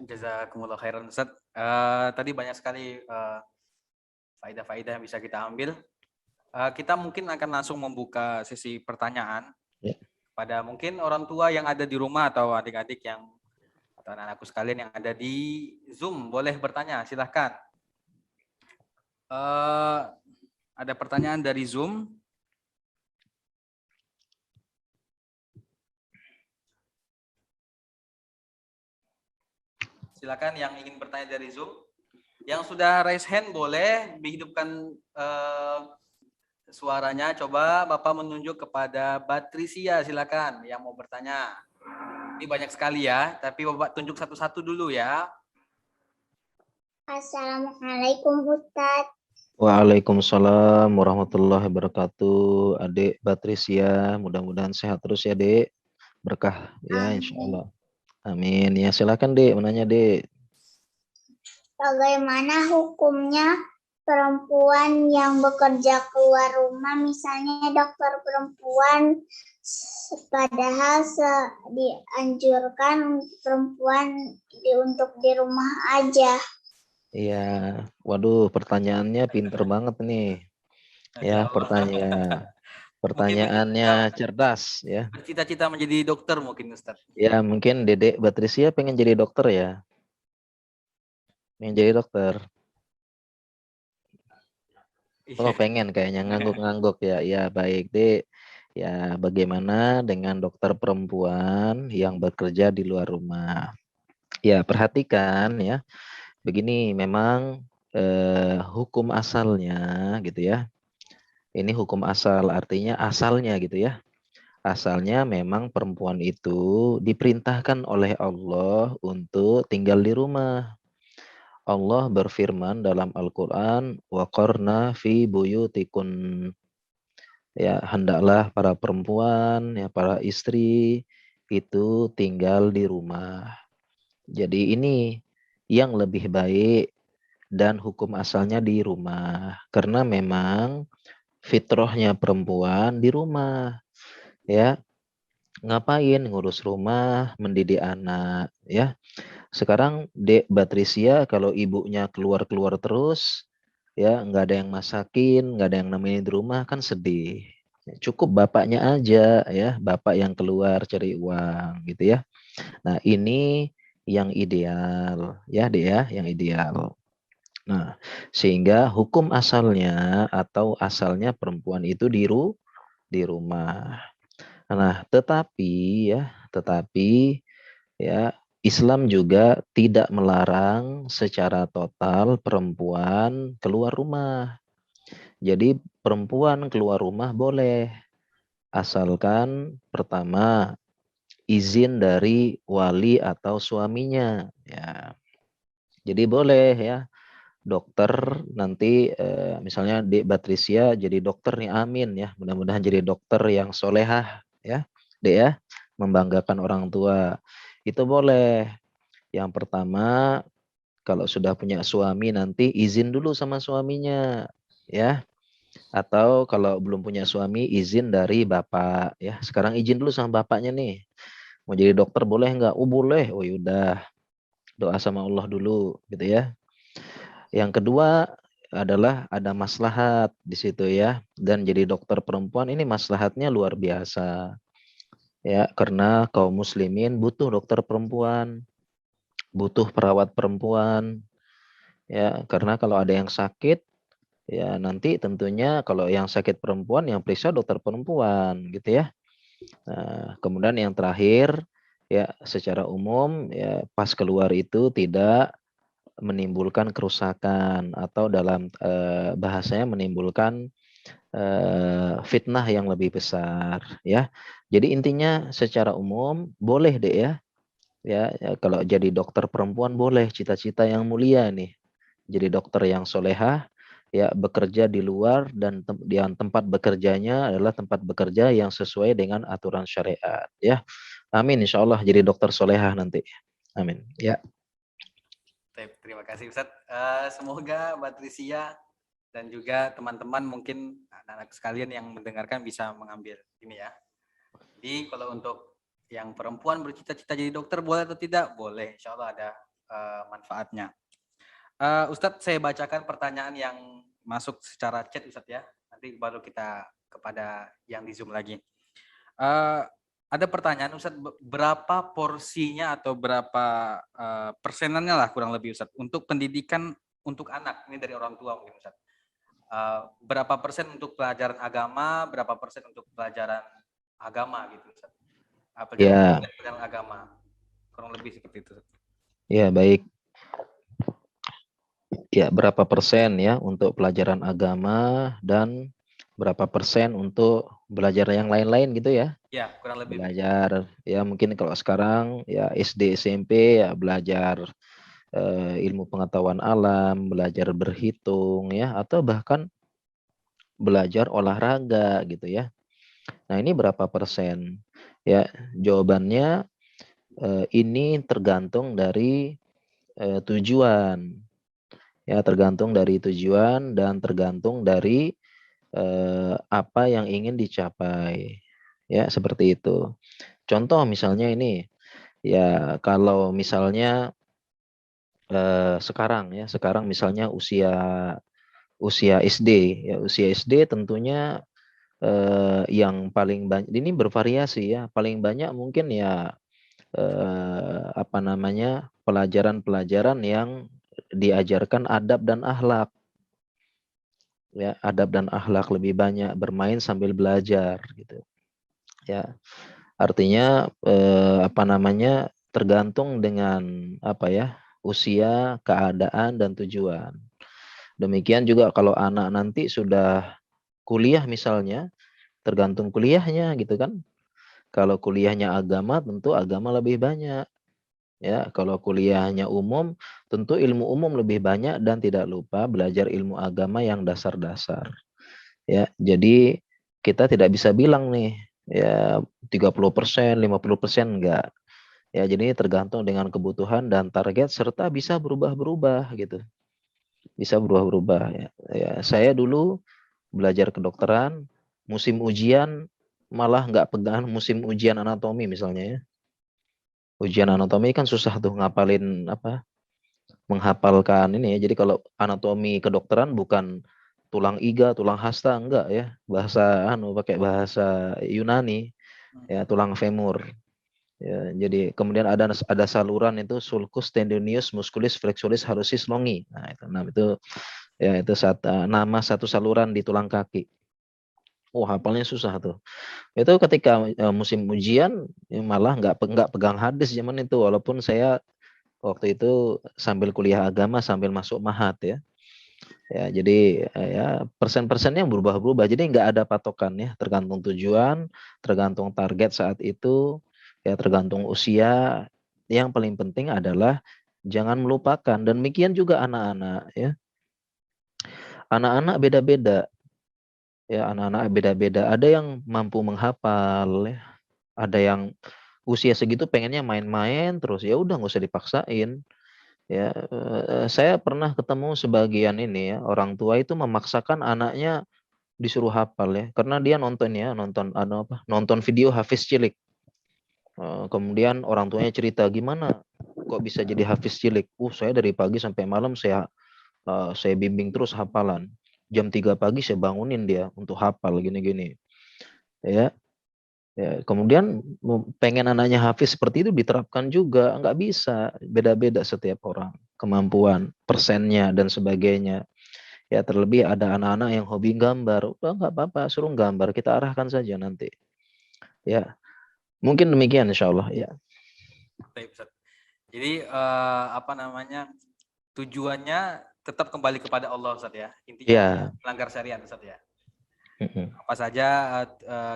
Jazakumullah khairan Ustaz. Tadi banyak sekali faedah-faedah yang bisa kita ambil. Kita mungkin akan langsung membuka sesi pertanyaan Ya. pada mungkin orang tua yang ada di rumah atau adik-adik yang atau anak-anakku sekalian yang ada di Zoom, boleh bertanya, silahkan. Ada pertanyaan dari Zoom. Silakan yang ingin bertanya dari Zoom. Yang sudah raise hand boleh dihidupkan suaranya. Coba Bapak menunjuk kepada Batrisia, silakan yang mau bertanya. Ini banyak sekali ya, tapi Bapak tunjuk satu-satu dulu ya. Assalamualaikum Ustaz. Waalaikumsalam warahmatullahi wabarakatuh. Adik Batrisia, mudah-mudahan sehat terus ya, Dek. Berkah ya, insya Allah. Amin. Ya, silakan, Dek, menanya, Dek. Bagaimana hukumnya perempuan yang bekerja keluar rumah, misalnya dokter perempuan, padahal dianjurkan perempuan untuk di rumah aja. Iya, waduh, pertanyaannya pinter banget nih. Ya, pertanyaannya cerdas ya. Bercita-cita menjadi dokter mungkin Ustaz. Ya, mungkin Dedek Batrisia pengen jadi dokter ya. Pengen jadi dokter. Oh, pengen kayaknya ngangguk-ngangguk ya. Ya, baik, Dek. Ya, bagaimana dengan dokter perempuan yang bekerja di luar rumah? Ya, perhatikan ya. Begini, memang hukum asalnya gitu ya. Ini hukum asal, artinya asalnya gitu ya. Asalnya memang perempuan itu diperintahkan oleh Allah untuk tinggal di rumah. Allah berfirman dalam Al-Quran, وَقَرْنَا فِي بُيُوتِكُنْ. Ya, hendaklah para perempuan, ya para istri itu tinggal di rumah. Jadi ini yang lebih baik dan hukum asalnya di rumah. Karena memang fitrahnya perempuan di rumah. Ya, ngapain ngurus rumah, mendidik anak, ya. Sekarang Dek Batrisia kalau ibunya keluar-keluar terus, ya nggak ada yang masakin, nggak ada yang nemenin di rumah, kan sedih. Cukup bapaknya aja ya, bapak yang keluar cari uang gitu ya. Nah, ini yang ideal ya, Dek ya, yang ideal. Nah, sehingga hukum asalnya atau asalnya perempuan itu di rumah. Nah, tetapi ya Islam juga tidak melarang secara total perempuan keluar rumah. Jadi perempuan keluar rumah boleh, asalkan pertama izin dari wali atau suaminya. Ya, jadi boleh ya. Dokter nanti misalnya Dek Batrisia jadi dokter nih, amin ya. Mudah-mudahan jadi dokter yang solehah ya, Dek ya, membanggakan orang tua. Itu boleh. Yang pertama, kalau sudah punya suami nanti izin dulu sama suaminya ya. Atau kalau belum punya suami izin dari bapak ya. Sekarang izin dulu sama bapaknya nih. Mau jadi dokter boleh nggak? Oh boleh. Oh yaudah. Doa sama Allah dulu gitu ya. Yang kedua adalah ada maslahat di situ ya. Dan jadi dokter perempuan ini maslahatnya luar biasa. Ya, karena kaum muslimin butuh dokter perempuan, butuh perawat perempuan. Ya, karena kalau ada yang sakit, ya nanti tentunya kalau yang sakit perempuan yang periksa dokter perempuan gitu ya. Nah, kemudian yang terakhir ya secara umum ya pas keluar itu tidak menimbulkan kerusakan atau dalam bahasanya menimbulkan fitnah yang lebih besar ya. Jadi intinya secara umum boleh deh ya Ya, kalau jadi dokter perempuan boleh, cita-cita yang mulia nih. Jadi dokter yang solehah, ya bekerja di luar dan tempat bekerjanya adalah tempat bekerja yang sesuai dengan aturan syariat. Ya, amin. Insya Allah jadi dokter solehah nanti. Amin. Ya. Terima kasih Ustadz. Semoga Mbak Trisia dan juga teman-teman mungkin anak-anak sekalian yang mendengarkan bisa mengambil ini ya. Jadi kalau untuk yang perempuan bercita-cita jadi dokter boleh atau tidak? Boleh, insya Allah ada manfaatnya. Ustadz, saya bacakan pertanyaan yang masuk secara chat Ustadz ya. Nanti baru kita kepada yang di Zoom lagi. Ada pertanyaan Ustadz, berapa porsinya atau berapa persenannya lah kurang lebih Ustadz untuk pendidikan untuk anak, ini dari orang tua mungkin Ustadz. Berapa persen untuk pelajaran agama, berapa persen untuk pelajaran agama gitu Ustadz. Ya. Pelajaran agama, kurang lebih seperti itu. Ya, baik. Ya, berapa persen ya untuk pelajaran agama dan berapa persen untuk belajar yang lain-lain gitu ya? Ya, kurang lebih. Belajar ya mungkin kalau sekarang ya SD SMP ya belajar ilmu pengetahuan alam, belajar berhitung ya atau bahkan belajar olahraga gitu ya. Nah, ini berapa persen? Ya, jawabannya ini tergantung dari tujuan. Ya, tergantung dari tujuan dan tergantung dari apa yang ingin dicapai. Ya, seperti itu. Contoh misalnya ini, ya kalau misalnya sekarang misalnya usia SD, ya usia SD tentunya yang paling banyak ini bervariasi ya, paling banyak mungkin ya apa namanya pelajaran-pelajaran yang diajarkan adab dan akhlak. Ya, adab dan akhlak lebih banyak, bermain sambil belajar gitu. Ya, artinya apa namanya tergantung dengan apa ya usia, keadaan dan tujuan. Demikian juga kalau anak nanti sudah kuliah misalnya, tergantung kuliahnya gitu kan. Kalau kuliahnya agama tentu agama lebih banyak. Ya, kalau kuliahnya umum tentu ilmu umum lebih banyak dan tidak lupa belajar ilmu agama yang dasar-dasar. Ya, jadi kita tidak bisa bilang nih ya 30%, 50% enggak. Ya, jadi ini tergantung dengan kebutuhan dan target serta bisa berubah-berubah gitu. Bisa berubah-berubah ya. Ya, saya dulu belajar kedokteran, musim ujian malah nggak pegang musim ujian anatomi misalnya ya. Ujian anatomi kan susah tuh ngapalin apa? Menghafalkan ini ya. Jadi kalau anatomi kedokteran bukan tulang iga, tulang hasta enggak ya. Pakai bahasa Yunani ya, tulang femur. Ya, jadi kemudian ada saluran itu sulcus tendinius musculis flexuris hallucis longi. Nah, itu ya itu nama satu saluran di tulang kaki. Oh, hafalnya susah tuh. Itu ketika musim ujian ya malah nggak pegang hadis zaman itu walaupun saya waktu itu sambil kuliah agama sambil masuk mahat ya. Ya, jadi ya persen-persennya berubah-berubah. Jadi nggak ada patokan ya, tergantung tujuan, tergantung target saat itu, ya tergantung usia. Yang paling penting adalah jangan melupakan dan demikian juga anak-anak ya. Anak-anak beda-beda. Ya, anak-anak beda-beda. Ada yang mampu menghafal ya. Ada yang usia segitu pengennya main-main terus ya udah nggak usah dipaksain. Ya, saya pernah ketemu sebagian ini ya, orang tua itu memaksakan anaknya disuruh hafal ya, karena dia nonton video Hafiz cilik. Kemudian orang tuanya cerita gimana kok bisa jadi Hafiz cilik. Saya dari pagi sampai malam saya bimbing terus hafalan. Jam 3 pagi saya bangunin dia untuk hafal gini-gini. Ya, ya, kemudian pengen anaknya hafiz seperti itu diterapkan juga, nggak bisa, beda-beda setiap orang, kemampuan, persennya dan sebagainya. Ya terlebih ada anak-anak yang hobi gambar, udah nggak apa-apa, suruh gambar, kita arahkan saja nanti. Ya, mungkin demikian insya Allah. Ya. Baik, Ustadz. Jadi apa namanya tujuannya tetap kembali kepada Allah Ustadz ya. Intinya Ya. melanggar syariat Ustadz ya. Mm-mm. Apa saja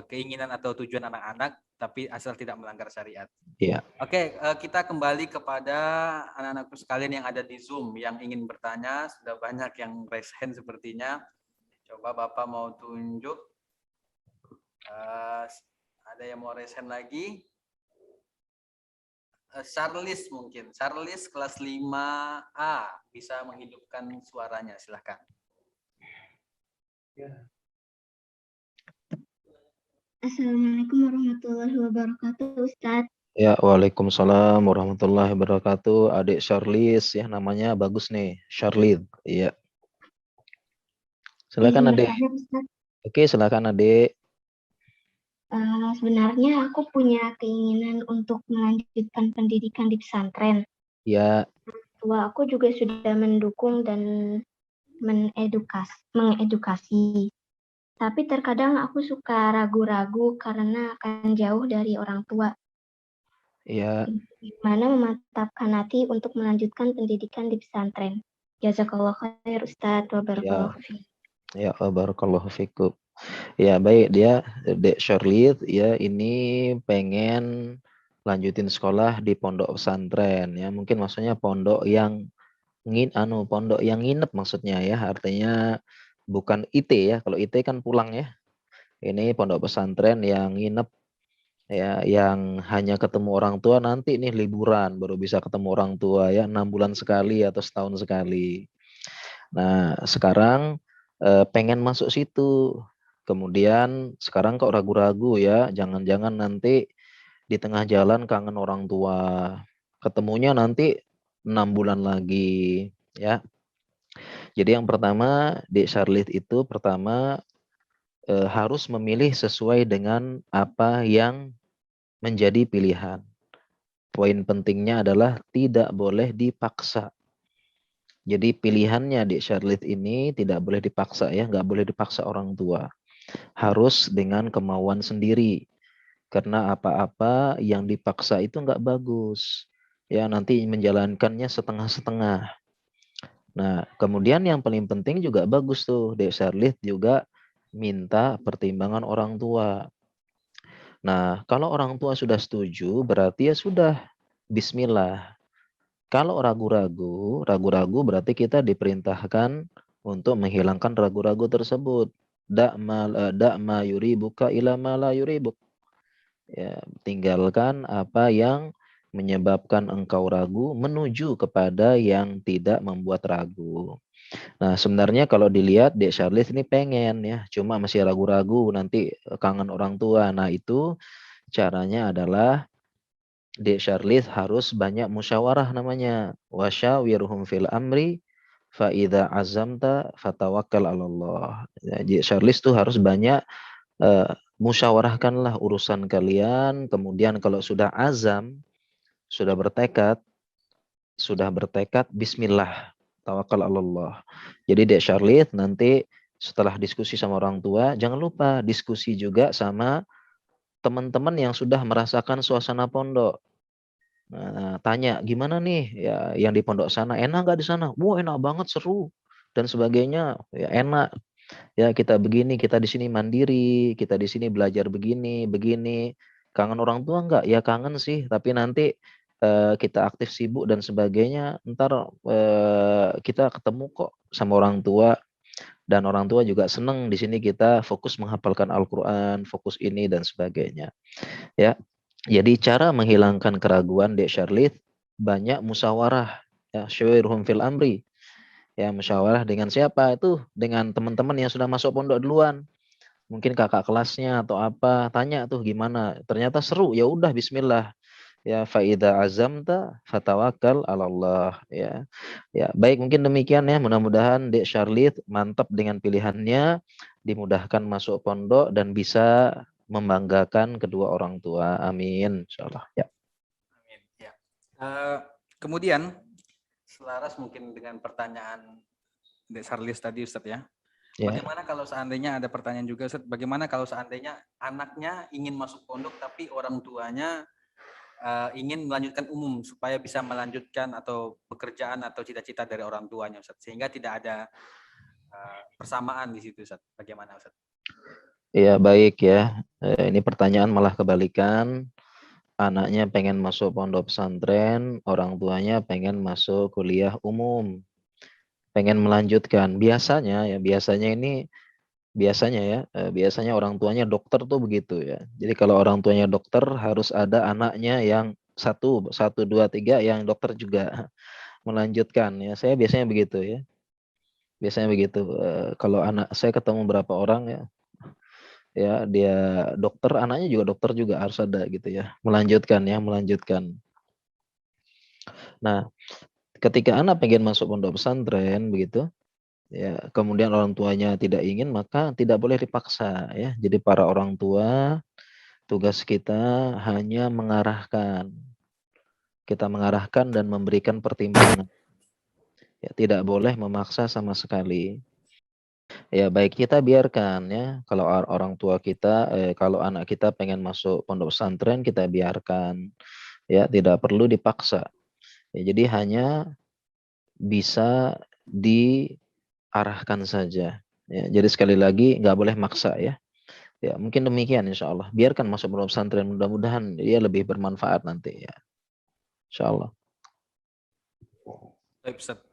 keinginan atau tujuan anak-anak tapi asal tidak melanggar syariat. Iya. Oke, kita kembali kepada anak-anakku sekalian yang ada di Zoom yang ingin bertanya. Sudah banyak yang raise hand sepertinya. Coba Bapak mau tunjuk. Ada yang mau raise hand lagi? Charles mungkin. Charles kelas 5A bisa menghidupkan suaranya. Silahkan. Assalamualaikum warahmatullahi wabarakatuh, Ustadz. Ya, waalaikumsalam warahmatullahi wabarakatuh. Adik Charlize ya, namanya bagus nih, Charlize. Iya. Silakan adik. Bertanya, Ustadz. Oke, silakan adik. Sebenarnya aku punya keinginan untuk melanjutkan pendidikan di pesantren. Ya, Tua aku juga sudah mendukung dan mengedukasi. Tapi terkadang aku suka ragu-ragu karena akan jauh dari orang tua. ya, Gimana memantapkan hati untuk melanjutkan pendidikan di pesantren. Jazakallah khair Ustadz wa barakallahu fiik. ya, barakallahu fikum. Ya, baik dia, Dek Charlize ya, ini pengen lanjutin sekolah di pondok pesantren ya. Mungkin maksudnya pondok yang pondok yang nginep maksudnya ya. Artinya bukan IT ya. Kalau IT kan pulang ya. Ini pondok pesantren yang nginep ya, yang hanya ketemu orang tua nanti nih liburan baru bisa ketemu orang tua ya, 6 bulan sekali atau setahun sekali. Nah, sekarang pengen masuk situ. Kemudian sekarang kok ragu-ragu ya, jangan-jangan nanti di tengah jalan kangen orang tua. Ketemunya nanti 6 bulan lagi ya. Jadi yang pertama di Charlotte itu pertama harus memilih sesuai dengan apa yang menjadi pilihan. Poin pentingnya adalah tidak boleh dipaksa. Jadi pilihannya di Charlotte ini tidak boleh dipaksa ya, nggak boleh dipaksa orang tua. Harus dengan kemauan sendiri. Karena apa-apa yang dipaksa itu nggak bagus. Ya, nanti menjalankannya setengah-setengah. Nah, kemudian yang paling penting juga bagus tuh, Dek Charlotte juga minta pertimbangan orang tua. Nah, kalau orang tua sudah setuju, berarti ya sudah, bismillah. Kalau ragu-ragu berarti kita diperintahkan untuk menghilangkan ragu-ragu tersebut. Da'ma yuribuka ila ma la yuribuk. Ya, tinggalkan apa yang menyebabkan engkau ragu menuju kepada yang tidak membuat ragu. Nah, sebenarnya kalau dilihat Dek Charles ini pengen ya, cuma masih ragu-ragu nanti kangen orang tua. Nah, itu caranya adalah Dek Charles harus banyak musyawarah namanya. Wasyawirhum fil amri fa idza azamta fatawakkal 'alallah. Ya, Dek Charles tuh harus banyak musyawarahkanlah urusan kalian, kemudian kalau sudah azam, sudah bertekad bismillah, tawakal 'alallah. Jadi Dek Charles nanti setelah diskusi sama orang tua, jangan lupa diskusi juga sama teman-teman yang sudah merasakan suasana pondok. Nah, tanya gimana nih ya yang di pondok sana, enak nggak di sana? Wah, enak banget, seru dan sebagainya. Ya enak. Ya kita begini, kita di sini mandiri, kita di sini belajar begini, begini. Kangen orang tua nggak? Ya kangen sih, tapi nanti kita aktif sibuk dan sebagainya. Ntar kita ketemu kok sama orang tua dan orang tua juga seneng di sini kita fokus menghafalkan Al-Quran, fokus ini dan sebagainya. Ya, jadi cara menghilangkan keraguan Dek Charlotte banyak musyawarah ya, syawirhum fil amri. Ya, musyawarah dengan siapa? Itu dengan teman-teman yang sudah masuk pondok duluan. Mungkin kakak kelasnya atau apa, tanya tuh gimana. Ternyata seru, ya udah bismillah. Ya faida azamta fatawakal 'alallah ya. Ya, baik mungkin demikian ya. Mudah-mudahan Dek Charlotte mantap dengan pilihannya, dimudahkan masuk pondok dan bisa membanggakan kedua orang tua. Amin insyaallah. Ya. Amin. Ya. Kemudian selaras mungkin dengan pertanyaan Dek Charles tadi Ustadz ya. Ya. Bagaimana kalau seandainya ada pertanyaan juga Ustadz, bagaimana kalau seandainya anaknya ingin masuk pondok tapi orang tuanya ingin melanjutkan umum supaya bisa melanjutkan atau pekerjaan atau cita-cita dari orang tuanya Ustadz, sehingga tidak ada persamaan di situ Ustadz. Bagaimana Ustadz? Ya baik ya. Ini pertanyaan malah kebalikan. Anaknya pengen masuk pondok pesantren, orang tuanya pengen masuk kuliah umum, pengen melanjutkan. Biasanya orang tuanya dokter tuh begitu ya. Jadi kalau orang tuanya dokter harus ada anaknya yang satu, satu, dua, tiga yang dokter juga melanjutkan ya. Saya biasanya begitu ya. Biasanya begitu. Kalau anak saya ketemu berapa orang ya, dia dokter, anaknya juga dokter juga harus ada gitu ya. Melanjutkan. Nah, ketika anak pengen masuk pondok pesantren begitu, ya, kemudian orang tuanya tidak ingin, maka tidak boleh dipaksa ya. Jadi para orang tua, tugas kita hanya mengarahkan. Kita mengarahkan dan memberikan pertimbangan. Ya, tidak boleh memaksa sama sekali. Ya, baik kita biarkan ya. Kalau orang tua kita, kalau anak kita pengen masuk pondok pesantren, kita biarkan. Ya, tidak perlu dipaksa. Ya, jadi hanya bisa diarahkan saja. Ya, jadi sekali lagi nggak boleh maksa ya. Ya, mungkin demikian insya Allah. Biarkan masuk pondok pesantren, mudah-mudahan dia lebih bermanfaat nanti ya. Insya Allah. Baik, Ustaz.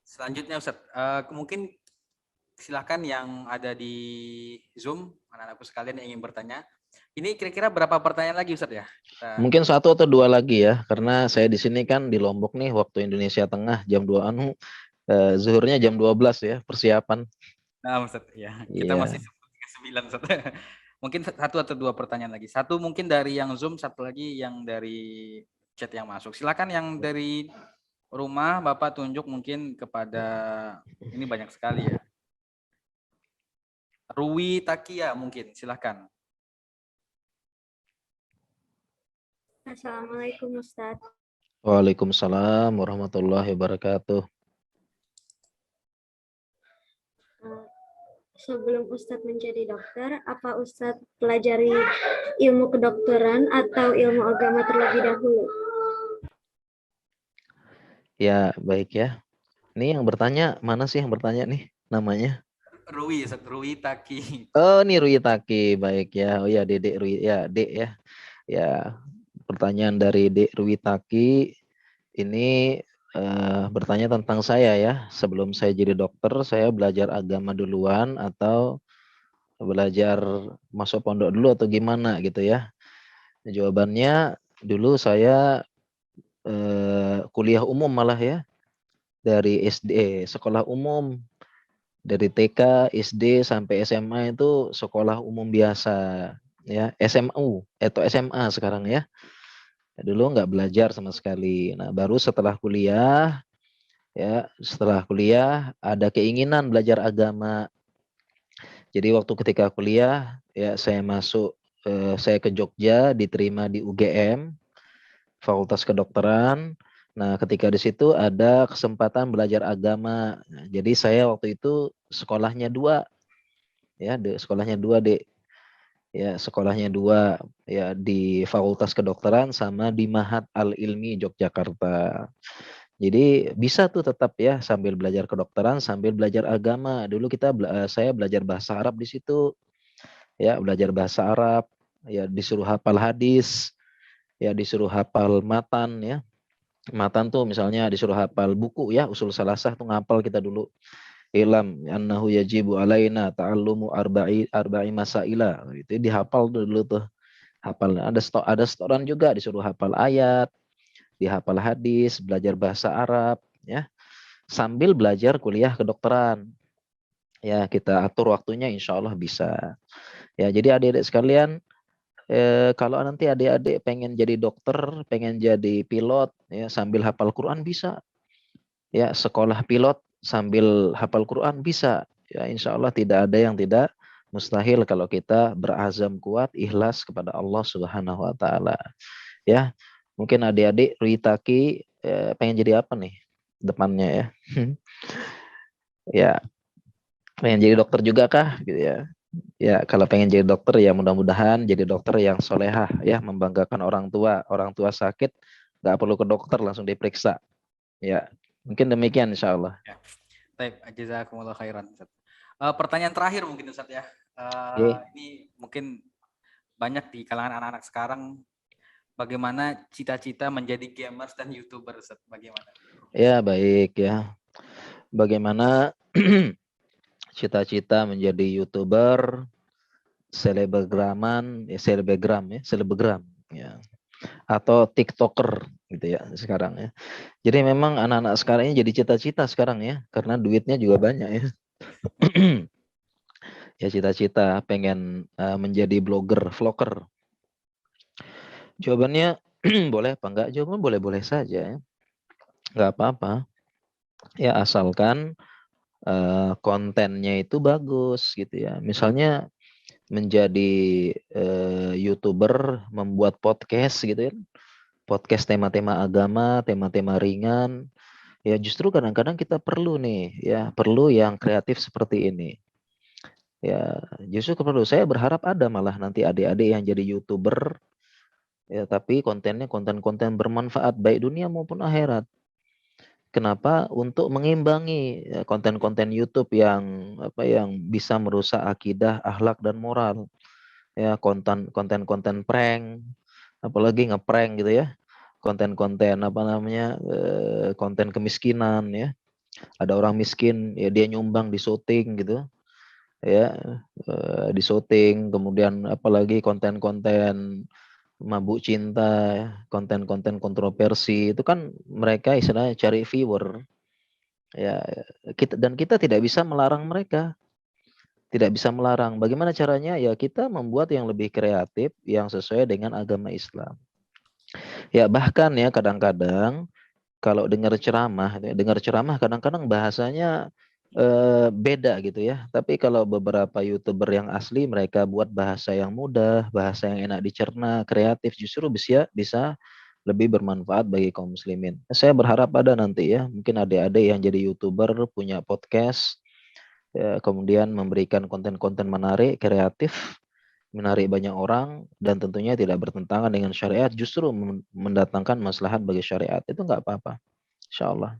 Selanjutnya Ustaz, mungkin silahkan yang ada di Zoom, anak-anakku sekalian yang ingin bertanya. Ini kira-kira berapa pertanyaan lagi Ustaz ya? Mungkin satu atau dua lagi ya, karena saya di sini kan di Lombok nih, waktu Indonesia Tengah jam 2 zuhurnya jam 12 ya, persiapan. Nah, Ustaz, ya, kita Iya. masih 9 Ustaz. Mungkin satu atau dua pertanyaan lagi. Satu mungkin dari yang Zoom, satu lagi yang dari chat yang masuk. Silakan yang dari rumah Bapak tunjuk mungkin kepada, ini banyak sekali ya. Ruwi Takia mungkin, silakan. Assalamualaikum Ustadz. Waalaikumsalam warahmatullahi wabarakatuh. Sebelum Ustadz menjadi dokter, apa Ustadz pelajari ilmu kedokteran atau ilmu agama terlebih dahulu? Ya, baik ya. Ini yang bertanya, mana sih yang bertanya nih namanya? Ruwi, Ustaz, Ruwi Taki. Oh, ini Rui Taki, baik ya. Oh ya, Dedek Rui, ya, Dek ya. Ya, pertanyaan dari Dek Rui Taki ini bertanya tentang saya ya. Sebelum saya jadi dokter, saya belajar agama duluan atau belajar masuk pondok dulu atau gimana gitu ya. Jawabannya dulu saya kuliah umum malah ya. Dari SD, sekolah umum. Dari TK, SD sampai SMA itu sekolah umum biasa ya, SMU atau SMA sekarang ya. Dulu nggak belajar sama sekali. Nah, baru setelah kuliah ada keinginan belajar agama. Jadi waktu ketika kuliah ya saya ke Jogja, diterima di UGM, Fakultas Kedokteran. Nah, ketika di situ ada kesempatan belajar agama. Nah, jadi saya waktu itu sekolahnya dua ya, sekolahnya dua ya, di Fakultas Kedokteran sama di Mahat Al-Ilmi Yogyakarta. Jadi bisa tuh tetap ya sambil belajar kedokteran sambil belajar agama. Dulu saya belajar bahasa Arab di situ ya, belajar bahasa Arab ya, disuruh hafal hadis ya, disuruh hafal matan ya. Matan tuh misalnya disuruh hafal buku ya, usul salasah tuh ngapal kita dulu. Ilam annahu yajibu alaina ta'allumu arba'i masaila. Itu dihafal dulu tuh. Hafal ada setoran juga disuruh hafal ayat, dihafal hadis, belajar bahasa Arab ya. Sambil belajar kuliah kedokteran. Ya, kita atur waktunya insya Allah bisa. Ya, jadi adik-adik sekalian, kalau nanti adik-adik pengen jadi dokter, pengen jadi pilot ya, sambil hafal Quran bisa. Ya, sekolah pilot sambil hafal Quran bisa. Ya, insya Allah tidak ada yang tidak mustahil kalau kita berazam kuat, ikhlas kepada Allah Subhanahu wa taala. Ya, mungkin adik-adik Ruitaki pengen jadi apa nih depannya ya? Ya, pengen jadi dokter juga kah gitu ya? Ya, kalau pengen jadi dokter ya mudah-mudahan jadi dokter yang solehah ya, membanggakan orang tua. Orang tua sakit nggak perlu ke dokter, langsung diperiksa. Ya, mungkin demikian insya Allah. Ya. Baik, jazakumullah khairan. Pertanyaan terakhir mungkin Ustadz ya. Oke. Ini mungkin banyak di kalangan anak-anak sekarang, bagaimana cita-cita menjadi gamers dan YouTuber, Ustadz? Bagaimana? Ya, baik ya. Bagaimana cita-cita menjadi YouTuber, selebgram ya, atau TikToker gitu ya sekarang ya. Jadi memang anak-anak sekarang ini jadi cita-cita sekarang ya, karena duitnya juga banyak ya. Ya cita-cita pengen menjadi blogger, vlogger. Jawabannya boleh apa enggak? Jawabannya boleh-boleh saja ya. Enggak apa-apa. Ya asalkan kontennya itu bagus gitu ya. Misalnya menjadi YouTuber, membuat podcast gitu ya. Podcast tema-tema agama, tema-tema ringan. Ya justru kadang-kadang kita perlu nih ya, perlu yang kreatif seperti ini. Ya, justru perlu. Saya berharap ada malah nanti adik-adik yang jadi YouTuber ya, tapi kontennya konten-konten bermanfaat baik dunia maupun akhirat. Kenapa? Untuk mengimbangi ya, konten-konten YouTube yang yang bisa merusak akidah, akhlak dan moral. Ya, konten-konten prank, apalagi ngeprank gitu ya. Konten-konten konten kemiskinan ya. Ada orang miskin ya dia nyumbang di syuting gitu. Ya, di syuting, kemudian apalagi konten-konten mabuk cinta, konten-konten kontroversi itu kan mereka istilahnya cari viewer. Ya, kita tidak bisa melarang mereka. Tidak bisa melarang. Bagaimana caranya? Ya kita membuat yang lebih kreatif yang sesuai dengan agama Islam. Ya bahkan ya kadang-kadang kalau dengar ceramah kadang-kadang bahasanya beda gitu ya. Tapi kalau beberapa YouTuber yang asli mereka buat bahasa yang mudah, bahasa yang enak dicerna, kreatif, justru bisa lebih bermanfaat bagi kaum muslimin. Saya berharap ada nanti ya, mungkin adik-adik yang jadi YouTuber punya podcast, ya, kemudian memberikan konten-konten menarik, kreatif, menarik banyak orang, dan tentunya tidak bertentangan dengan syariat, justru mendatangkan maslahat bagi syariat. Itu nggak apa-apa, insya Allah.